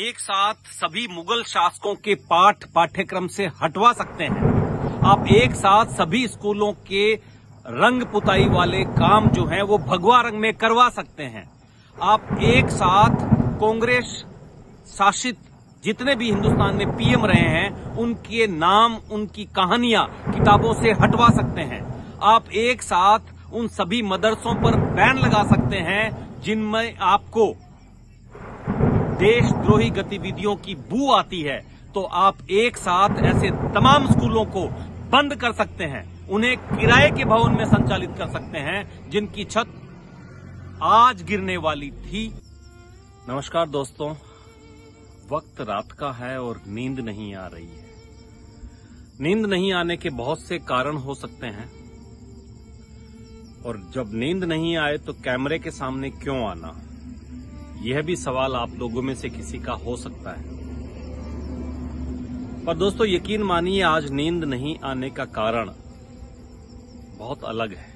एक साथ सभी मुगल शासकों के पाठ्यक्रम से हटवा सकते हैं। आप एक साथ सभी स्कूलों के रंग पुताई वाले काम जो हैं वो भगवा रंग में करवा सकते हैं। आप एक साथ कांग्रेस शासित जितने भी हिंदुस्तान में पीएम रहे हैं उनके नाम, उनकी कहानियां किताबों से हटवा सकते हैं। आप एक साथ उन सभी मदरसों पर बैन लगा सकते हैं जिनमें आपको देशद्रोही गतिविधियों की बू आती है। तो आप एक साथ ऐसे तमाम स्कूलों को बंद कर सकते हैं, उन्हें किराए के भवन में संचालित कर सकते हैं जिनकी छत आज गिरने वाली थी। नमस्कार दोस्तों, वक्त रात का है और नींद नहीं आ रही है। नींद नहीं आने के बहुत से कारण हो सकते हैं और जब नींद नहीं आए तो कैमरे के सामने क्यों आना, यह भी सवाल आप लोगों में से किसी का हो सकता है। पर दोस्तों यकीन मानिए, आज नींद नहीं आने का कारण बहुत अलग है।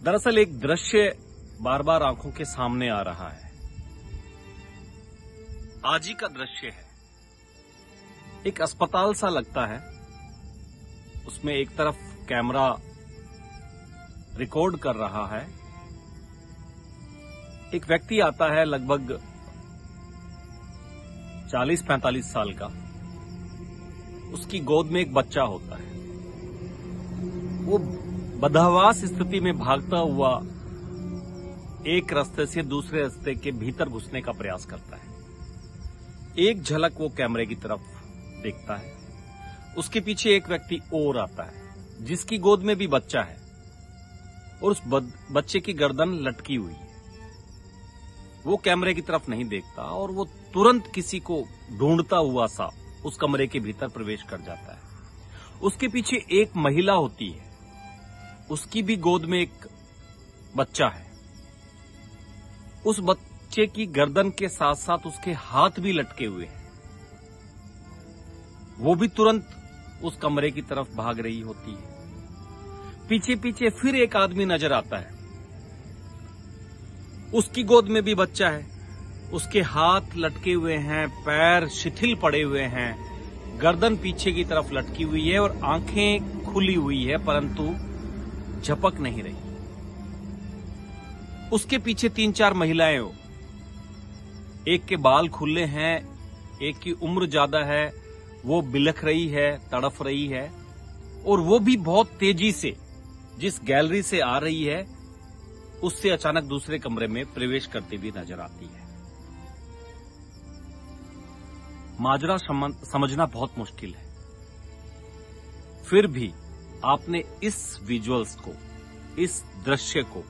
दरअसल एक दृश्य बार बार आंखों के सामने आ रहा है। आज ही का दृश्य है। एक अस्पताल सा लगता है, उसमें एक तरफ कैमरा रिकॉर्ड कर रहा है। एक व्यक्ति आता है लगभग 40-45 साल का, उसकी गोद में एक बच्चा होता है। वो बदहवास स्थिति में भागता हुआ एक रास्ते से दूसरे रास्ते के भीतर घुसने का प्रयास करता है। एक झलक वो कैमरे की तरफ देखता है। उसके पीछे एक व्यक्ति और आता है जिसकी गोद में भी बच्चा है और उस बच्चे की गर्दन लटकी हुई है। वो कैमरे की तरफ नहीं देखता और वो तुरंत किसी को ढूंढता हुआ सा उस कमरे के भीतर प्रवेश कर जाता है। उसके पीछे एक महिला होती है, उसकी भी गोद में एक बच्चा है। उस बच्चे की गर्दन के साथ साथ उसके हाथ भी लटके हुए हैं। वो भी तुरंत उस कमरे की तरफ भाग रही होती है। पीछे पीछे फिर एक आदमी नजर आता है, उसकी गोद में भी बच्चा है। उसके हाथ लटके हुए हैं, पैर शिथिल पड़े हुए हैं, गर्दन पीछे की तरफ लटकी हुई है और आंखें खुली हुई है परंतु झपक नहीं रही। उसके पीछे 3-4 महिलाएं हो, एक के बाल खुले हैं, एक की उम्र ज्यादा है, वो बिलख रही है, तड़फ रही है और वो भी बहुत तेजी से जिस गैलरी से आ रही है उससे अचानक दूसरे कमरे में प्रवेश करती हुई नजर आती है। माजरा समझना बहुत मुश्किल है, फिर भी आपने इस विजुअल्स को, इस दृश्य को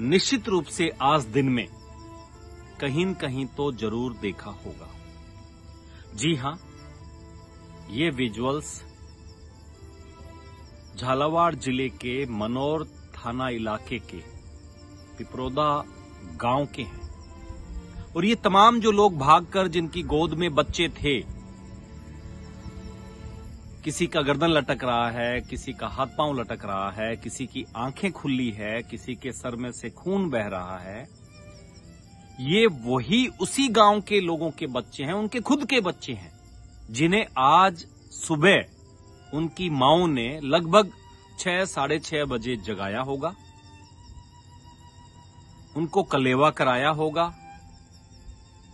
निश्चित रूप से आज दिन में कहीं न कहीं तो जरूर देखा होगा। जी हां, ये विजुअल्स झालावाड़ जिले के मनोर थाना इलाके के पिपरोदा गांव के हैं और ये तमाम जो लोग भागकर जिनकी गोद में बच्चे थे, किसी का गर्दन लटक रहा है, किसी का हाथ पांव लटक रहा है, किसी की आंखें खुली है, किसी के सर में से खून बह रहा है, ये वही उसी गांव के लोगों के बच्चे हैं, उनके खुद के बच्चे हैं, जिन्हें आज सुबह उनकी मांओं ने लगभग 6-6:30 बजे जगाया होगा, उनको कलेवा कराया होगा,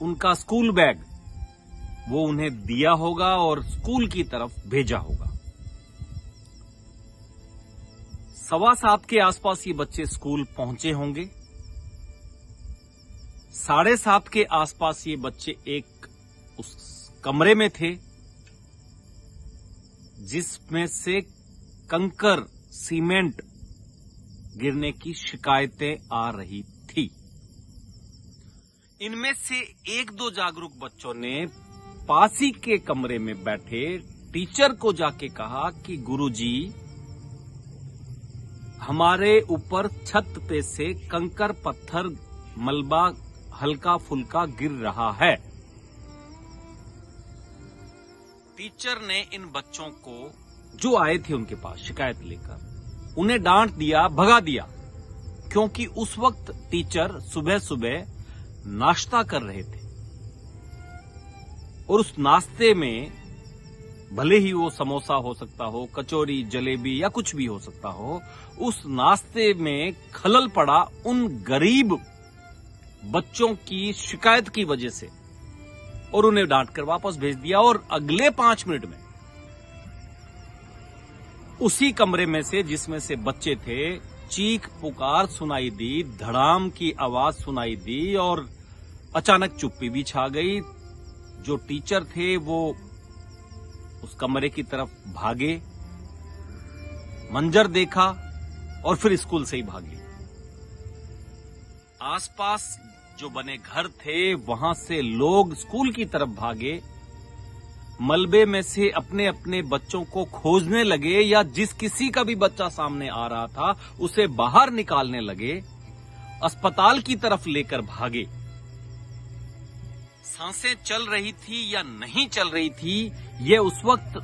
उनका स्कूल बैग वो उन्हें दिया होगा और स्कूल की तरफ भेजा होगा। 7:15 के आसपास ये बच्चे स्कूल पहुंचे होंगे। 7:30 के आसपास ये बच्चे एक उस कमरे में थे जिसमें से कंकर, सीमेंट गिरने की शिकायतें आ रही थी। इनमें से 1-2 जागरूक बच्चों ने पास ही के कमरे में बैठे टीचर को जाके कहा कि गुरुजी, हमारे ऊपर छत पे से कंकर, पत्थर, मलबा हल्का फुल्का गिर रहा है। टीचर ने इन बच्चों को, जो आए थे उनके पास शिकायत लेकर, उन्हें डांट दिया, भगा दिया, क्योंकि उस वक्त टीचर सुबह सुबह नाश्ता कर रहे थे। और उस नाश्ते में भले ही वो समोसा हो सकता हो, कचौरी, जलेबी या कुछ भी हो सकता हो, उस नाश्ते में खलल पड़ा उन गरीब बच्चों की शिकायत की वजह से, और उन्हें डांटकर वापस भेज दिया। और अगले 5 मिनट में उसी कमरे में से, जिसमें से बच्चे थे, चीख पुकार सुनाई दी, धड़ाम की आवाज सुनाई दी और अचानक चुप्पी भी छा गई। जो टीचर थे वो उस कमरे की तरफ भागे, मंजर देखा और फिर स्कूल से ही भागे। आसपास जो बने घर थे वहां से लोग स्कूल की तरफ भागे, मलबे में से अपने अपने बच्चों को खोजने लगे या जिस किसी का भी बच्चा सामने आ रहा था उसे बाहर निकालने लगे, अस्पताल की तरफ लेकर भागे। सांसें चल रही थी या नहीं चल रही थी यह उस वक्त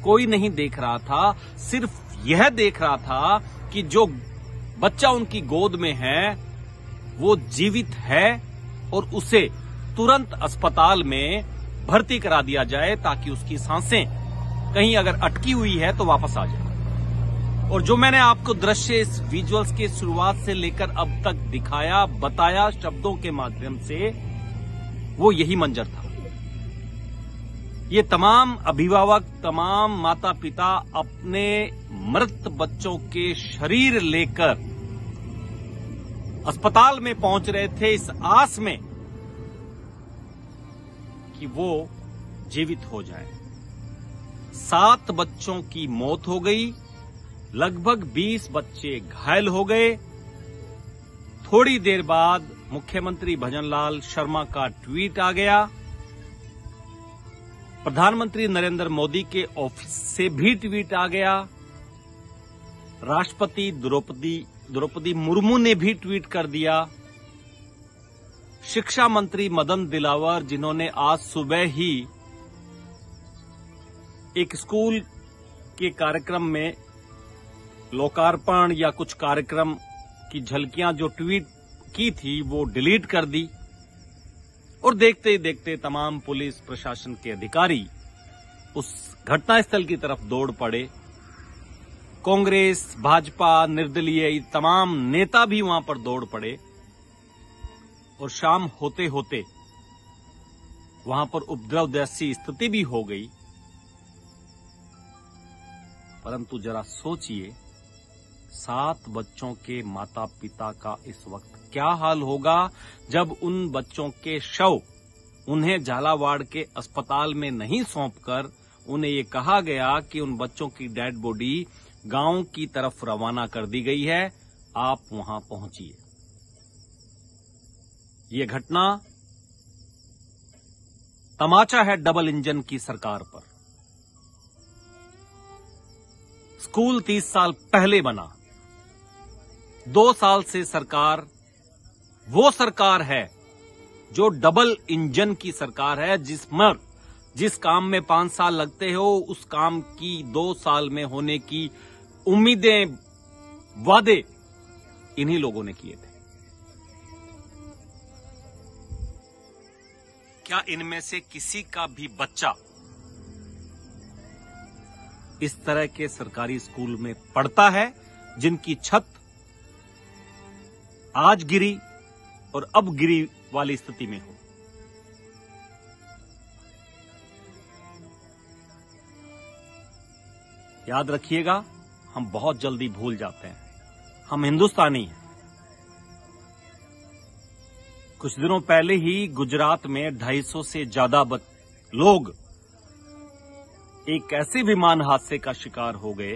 कोई नहीं देख रहा था, सिर्फ यह देख रहा था कि जो बच्चा उनकी गोद में है वो जीवित है और उसे तुरंत अस्पताल में भर्ती करा दिया जाए ताकि उसकी सांसें कहीं अगर अटकी हुई है तो वापस आ जाए। और जो मैंने आपको दृश्य इस विजुअल्स के शुरुआत से लेकर अब तक दिखाया, बताया शब्दों के माध्यम से, वो यही मंजर था। ये तमाम अभिभावक, तमाम माता पिता अपने मृत बच्चों के शरीर लेकर अस्पताल में पहुंच रहे थे इस आस में कि वो जीवित हो जाए। 7 बच्चों की मौत हो गई, लगभग 20 बच्चे घायल हो गए। थोड़ी देर बाद मुख्यमंत्री भजनलाल शर्मा का ट्वीट आ गया। प्रधानमंत्री नरेंद्र मोदी के ऑफिस से भी ट्वीट आ गया। राष्ट्रपति द्रौपदी मुर्मू ने भी ट्वीट कर दिया। शिक्षा मंत्री मदन दिलावर, जिन्होंने आज सुबह ही एक स्कूल के कार्यक्रम में लोकार्पण या कुछ कार्यक्रम की झलकियां जो ट्वीट की थी वो डिलीट कर दी। और देखते ही देखते तमाम पुलिस प्रशासन के अधिकारी उस घटनास्थल की तरफ दौड़ पड़े। कांग्रेस, भाजपा, निर्दलीय तमाम नेता भी वहां पर दौड़ पड़े और शाम होते होते वहां पर उपद्रव जैसी स्थिति भी हो गई। परंतु जरा सोचिए, 7 बच्चों के माता पिता का इस वक्त क्या हाल होगा जब उन बच्चों के शव उन्हें झालावाड़ के अस्पताल में नहीं सौंपकर उन्हें ये कहा गया कि उन बच्चों की डेड बॉडी गांव की तरफ रवाना कर दी गई है, आप वहां पहुंचिए। ये घटना तमाचा है डबल इंजन की सरकार पर। स्कूल 30 साल पहले बना, 2 साल से सरकार वो सरकार है जो डबल इंजन की सरकार है, जिस काम में 5 साल लगते हो उस काम की 2 साल में होने की उम्मीदें, वादे इन्हीं लोगों ने किए थे। क्या इनमें से किसी का भी बच्चा इस तरह के सरकारी स्कूल में पढ़ता है जिनकी छत आज गिरी और अब गिरी वाली स्थिति में हो? याद रखिएगा, हम बहुत जल्दी भूल जाते हैं। हम हिंदुस्तानी हैं। कुछ दिनों पहले ही गुजरात में 250 से ज्यादा लोग एक ऐसे विमान हादसे का शिकार हो गए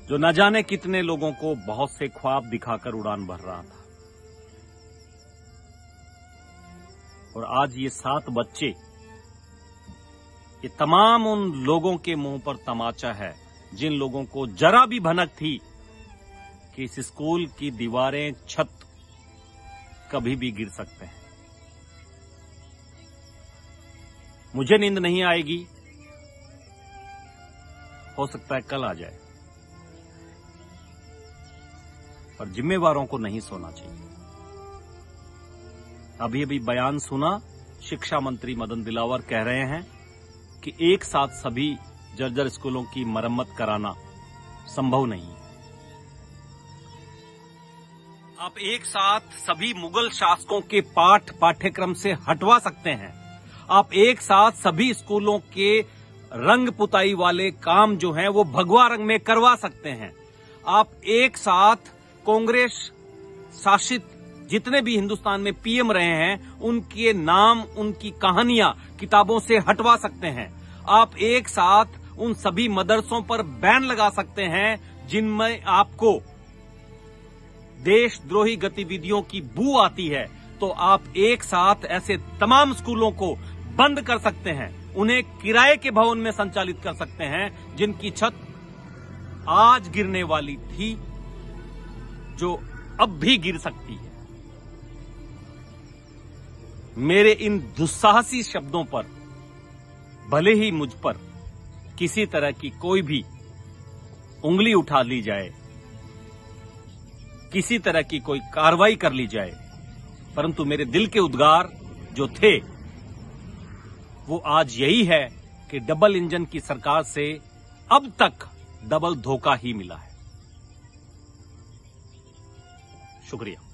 जो न जाने कितने लोगों को बहुत से ख्वाब दिखाकर उड़ान भर रहा था। और आज ये 7 बच्चे, ये तमाम उन लोगों के मुंह पर तमाचा है जिन लोगों को जरा भी भनक थी कि इस स्कूल की दीवारें, छत कभी भी गिर सकते हैं। मुझे नींद नहीं आएगी, हो सकता है कल आ जाए, पर जिम्मेवारों को नहीं सोना चाहिए। अभी अभी बयान सुना, शिक्षा मंत्री मदन दिलावर कह रहे हैं कि एक साथ सभी जर्जर स्कूलों की मरम्मत कराना संभव नहीं है। आप एक साथ सभी मुगल शासकों के पाठ्यक्रम से हटवा सकते हैं। आप एक साथ सभी स्कूलों के रंग पुताई वाले काम जो हैं वो भगवा रंग में करवा सकते हैं। आप एक साथ कांग्रेस शासित जितने भी हिंदुस्तान में पीएम रहे हैं उनके नाम, उनकी कहानियां किताबों से हटवा सकते हैं। आप एक साथ उन सभी मदरसों पर बैन लगा सकते हैं जिनमें आपको देशद्रोही गतिविधियों की बू आती है। तो आप एक साथ ऐसे तमाम स्कूलों को बंद कर सकते हैं, उन्हें किराए के भवन में संचालित कर सकते हैं जिनकी छत आज गिरने वाली थी, जो अब भी गिर सकती है। मेरे इन दुस्साहसी शब्दों पर भले ही मुझ पर किसी तरह की कोई भी उंगली उठा ली जाए, किसी तरह की कोई कार्रवाई कर ली जाए, परंतु मेरे दिल के उद्गार जो थे वो आज यही है कि डबल इंजन की सरकार से अब तक डबल धोखा ही मिला है। शुक्रिया।